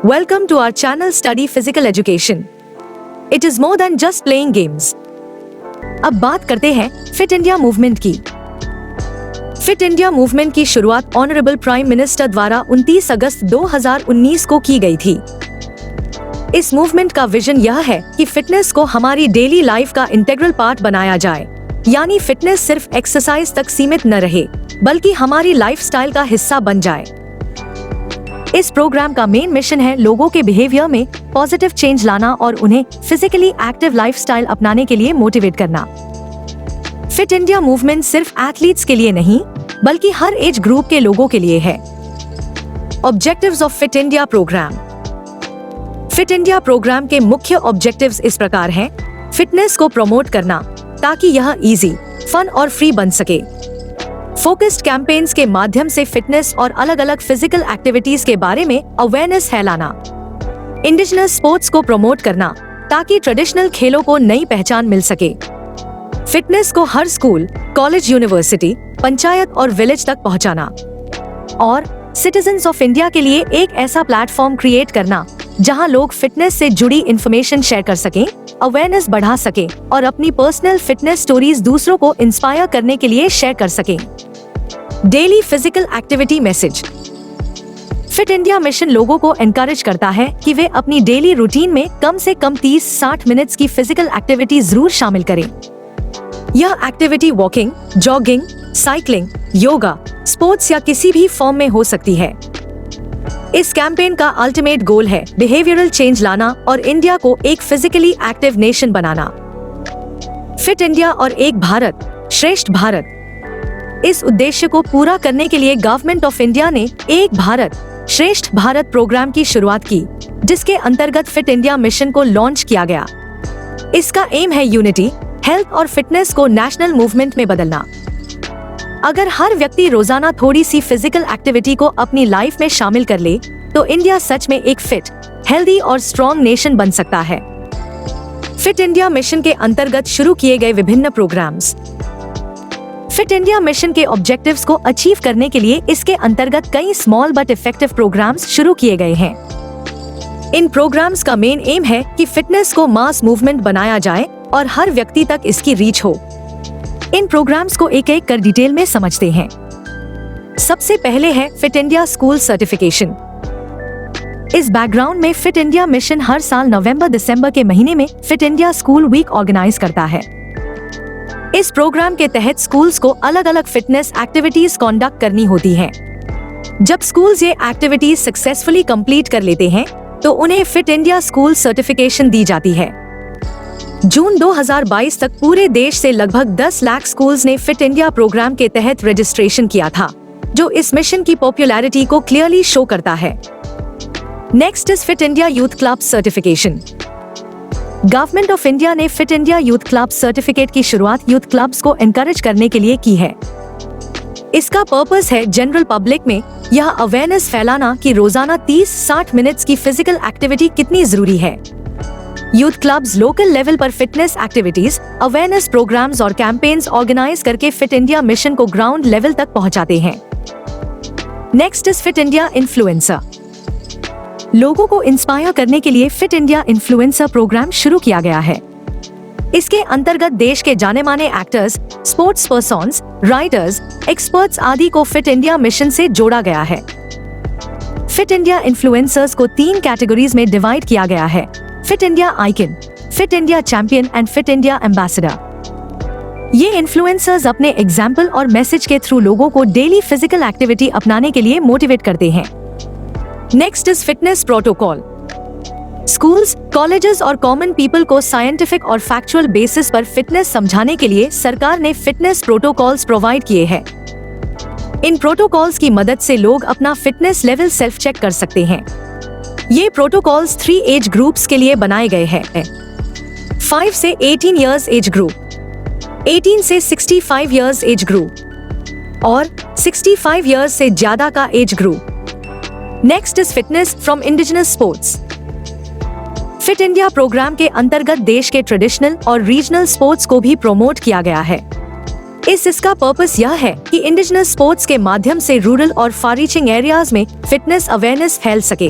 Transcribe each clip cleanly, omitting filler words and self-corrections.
Welcome to our channel Study Physical Education. It is more than just playing games. अब बात करते हैं fit India movement की। Fit India movement की शुरुआत ऑनरेबल प्राइम मिनिस्टर द्वारा 29 अगस्त 2019 को की गई थी। इस मूवमेंट का विजन यह है कि फिटनेस को हमारी डेली लाइफ का इंटीग्रल पार्ट बनाया जाए, यानी फिटनेस सिर्फ एक्सरसाइज तक सीमित न रहे बल्कि हमारी लाइफस्टाइल का हिस्सा बन जाए। इस प्रोग्राम का मेन मिशन है लोगों के बिहेवियर में पॉजिटिव चेंज लाना और उन्हें फिजिकली एक्टिव लाइफस्टाइल अपनाने के लिए मोटिवेट करना। फिट इंडिया मूवमेंट सिर्फ एथलीट्स के लिए नहीं बल्कि हर एज ग्रुप के लोगों के लिए है। Objectives of fit India programme. Fit India programme के मुख्य ऑब्जेक्टिव्स इस प्रकार हैं: फिटनेस को प्रमोट करना ताकि यह इजी, फन और फ्री बन सके। फोकस्ड कैंपेन्स के माध्यम से फिटनेस और अलग अलग फिजिकल एक्टिविटीज के बारे में अवेयरनेस फैलाना। इंडिजिनस स्पोर्ट्स को प्रमोट करना ताकि ट्रेडिशनल खेलों को नई पहचान मिल सके। फिटनेस को हर स्कूल, कॉलेज, यूनिवर्सिटी, पंचायत और विलेज तक पहुंचाना। और सिटीजन्स ऑफ इंडिया के लिए एक ऐसा प्लेटफॉर्म क्रिएट करना जहां लोग फिटनेस से जुड़ी इंफॉर्मेशन शेयर कर सकें, अवेयरनेस बढ़ा सकें और अपनी पर्सनल फिटनेस स्टोरीज दूसरों को इंस्पायर करने के लिए शेयर कर सकें। Daily physical activity message. Fit India mission लोगों को एनकरेज करता है कि वे अपनी डेली रूटीन में कम से कम 30-60 मिनट्स की फिजिकल एक्टिविटी जरूर शामिल करें। यह activity walking, jogging, cycling, yoga, sports या किसी भी फॉर्म में हो सकती है। इस कैंपेन का अल्टीमेट गोल है बिहेवियरल चेंज लाना और इंडिया को एक फिजिकली एक्टिव नेशन बनाना। फिट इंडिया और एक भारत श्रेष्ठ भारत। इस उद्देश्य को पूरा करने के लिए गवर्नमेंट ऑफ इंडिया ने एक भारत श्रेष्ठ भारत प्रोग्राम की शुरुआत की, जिसके अंतर्गत फिट इंडिया मिशन को लॉन्च किया गया। इसका एम है यूनिटी, हेल्थ और फिटनेस को नेशनल मूवमेंट में बदलना। अगर हर व्यक्ति रोजाना थोड़ी सी फिजिकल एक्टिविटी को अपनी लाइफ में शामिल कर ले तो इंडिया सच में एक फिट, हेल्दी और स्ट्रॉन्ग नेशन बन सकता है। फिट इंडिया मिशन के अंतर्गत शुरू किए गए विभिन्न प्रोग्राम्स। फिट इंडिया मिशन के ऑब्जेक्टिव्स को अचीव करने के लिए इसके अंतर्गत कई स्मॉल बट इफेक्टिव प्रोग्राम्स शुरू किए गए हैं। इन प्रोग्राम्स का मेन एम है कि फिटनेस को मास मूवमेंट बनाया जाए और हर व्यक्ति तक इसकी रीच हो। इन प्रोग्राम्स को एक एक कर डिटेल में समझते हैं। सबसे पहले है फिट इंडिया स्कूल सर्टिफिकेशन। इस बैकग्राउंड में फिट इंडिया मिशन हर साल नवंबर-दिसंबर के महीने में fit India school week organise करता है। इस प्रोग्राम के तहत स्कूल्स को अलग अलग फिटनेस एक्टिविटीज कंडक्ट करनी होती हैं। जब स्कूल्स ये एक्टिविटीज सक्सेसफुली कंप्लीट कर लेते हैं तो उन्हें फिट इंडिया स्कूल सर्टिफिकेशन दी जाती है। जून 2022 तक पूरे देश से लगभग 10 लाख स्कूल्स ने फिट इंडिया प्रोग्राम के तहत रजिस्ट्रेशन किया था, जो इस मिशन की पॉपुलैरिटी को क्लियरली शो करता है। Next is fit India youth club certification. Government of India ने fit India youth club certificate की शुरुआत यूथ क्लब्स को एनकरेज करने के लिए की है। इसका पर्पस है जनरल पब्लिक में यह अवेयरनेस फैलाना कि रोजाना 30-60 मिनट्स की फिजिकल एक्टिविटी कितनी जरूरी है। यूथ क्लब्स लोकल लेवल पर फिटनेस एक्टिविटीज, अवेयरनेस प्रोग्राम्स और कैंपेन्स ऑर्गेनाइज करके फिट इंडिया मिशन को ग्राउंड लेवल तक पहुंचाते हैं। Next is fit India influencer. लोगों को इंस्पायर करने के लिए फिट इंडिया इन्फ्लुएंसर प्रोग्राम शुरू किया गया है। इसके अंतर्गत देश के जाने माने actors, sports persons, writers, experts आदि को फिट इंडिया मिशन से जोड़ा गया है। फिट इंडिया इन्फ्लुएंसर्स को 3 कैटेगरीज में डिवाइड किया गया है: fit India icon, fit India champion and fit India ambassador. ये इन्फ्लुएंसर्स अपने एग्जाम्पल और मैसेज के थ्रू लोगों को डेली फिजिकल एक्टिविटी अपनाने के लिए मोटिवेट करते हैं। Next is fitness protocol. Schools, colleges और कॉमन पीपल को साइंटिफिक और फैक्चुअल बेसिस पर फिटनेस समझाने के लिए सरकार ने फिटनेस प्रोटोकॉल्स प्रोवाइड किए हैं। इन प्रोटोकॉल्स की मदद से लोग अपना फिटनेस लेवल सेल्फ चेक कर सकते हैं। ये प्रोटोकॉल्स 3 एज ग्रुप्स के लिए बनाए गए हैं: 5 से 18 इयर्स एज ग्रुप, 18 से 65 इयर्स एज ग्रुप और 65 इयर्स से ज्यादा का age group. Next is fitness from indigenous sports. Fit India programme के अंतर्गत देश के ट्रेडिशनल और रीजनल स्पोर्ट्स को भी प्रमोट किया गया है। इसका पर्पस यह है कि इंडिजिनस स्पोर्ट्स के माध्यम से रूरल और फार रीचिंग एरियाज में फिटनेस अवेयरनेस फैल सके।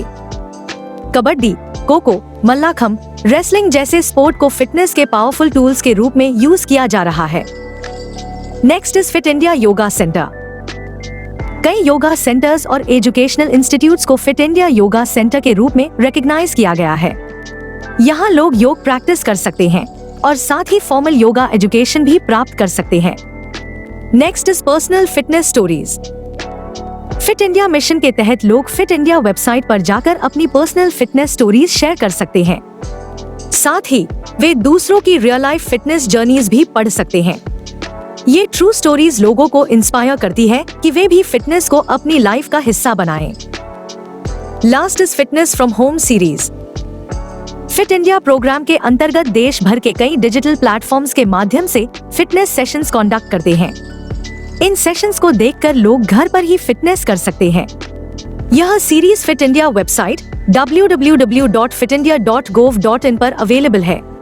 कबड्डी, खो-खो, मल्लाखम्ब, रेसलिंग जैसे स्पोर्ट को फिटनेस के पावरफुल टूल्स के रूप में यूज किया जा रहा है। Next is fit India yoga centre. कई योगा सेंटर्स और एजुकेशनल इंस्टीट्यूट्स को फिट इंडिया योगा सेंटर के रूप में रिकॉग्नाइज किया गया है। यहाँ लोग योग प्रैक्टिस कर सकते हैं और साथ ही फॉर्मल योगा एजुकेशन भी प्राप्त कर सकते हैं। Next is personal fitness stories. Fit India mission के तहत लोग फिट इंडिया वेबसाइट पर जाकर अपनी पर्सनल फिटनेस स्टोरीज शेयर कर सकते हैं। साथ ही वे दूसरों की रियल लाइफ फिटनेस जर्नीज भी पढ़ सकते हैं। ये ट्रू स्टोरीज लोगों को इंस्पायर करती है कि वे भी फिटनेस को अपनी लाइफ का हिस्सा बनाएं। Last is fitness from home series. Fit India programme के अंतर्गत देश भर के कई डिजिटल प्लेटफॉर्म्स के माध्यम से फिटनेस सेशंस कंडक्ट करते हैं। इन सेशंस को देखकर लोग घर पर ही फिटनेस कर सकते हैं। यह series fit India website www.fitindia.gov.in पर अवेलेबल है।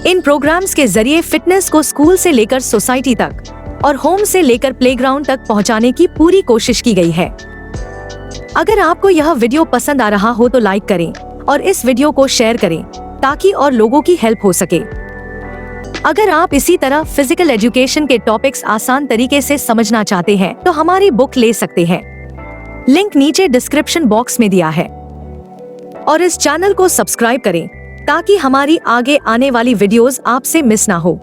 इन प्रोग्राम्स के जरिए फिटनेस को स्कूल से लेकर सोसाइटी तक और होम से लेकर प्लेग्राउंड तक पहुंचाने की पूरी कोशिश की गई है। अगर आपको यह वीडियो पसंद आ रहा हो तो लाइक करें और इस वीडियो को शेयर करें ताकि और लोगों की हेल्प हो सके। अगर आप इसी तरह फिजिकल एजुकेशन के टॉपिक्स आसान तरीके से समझना चाहते हैं तो हमारी बुक ले सकते हैं। लिंक नीचे डिस्क्रिप्शन बॉक्स में दिया है। और इस चैनल को सब्सक्राइब करें ताकि हमारी आगे आने वाली वीडियोस आपसे मिस ना हो।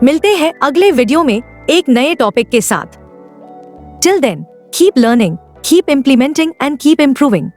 मिलते हैं अगले वीडियो में एक नए टॉपिक के साथ। Till then, keep learning, keep implementing and keep improving.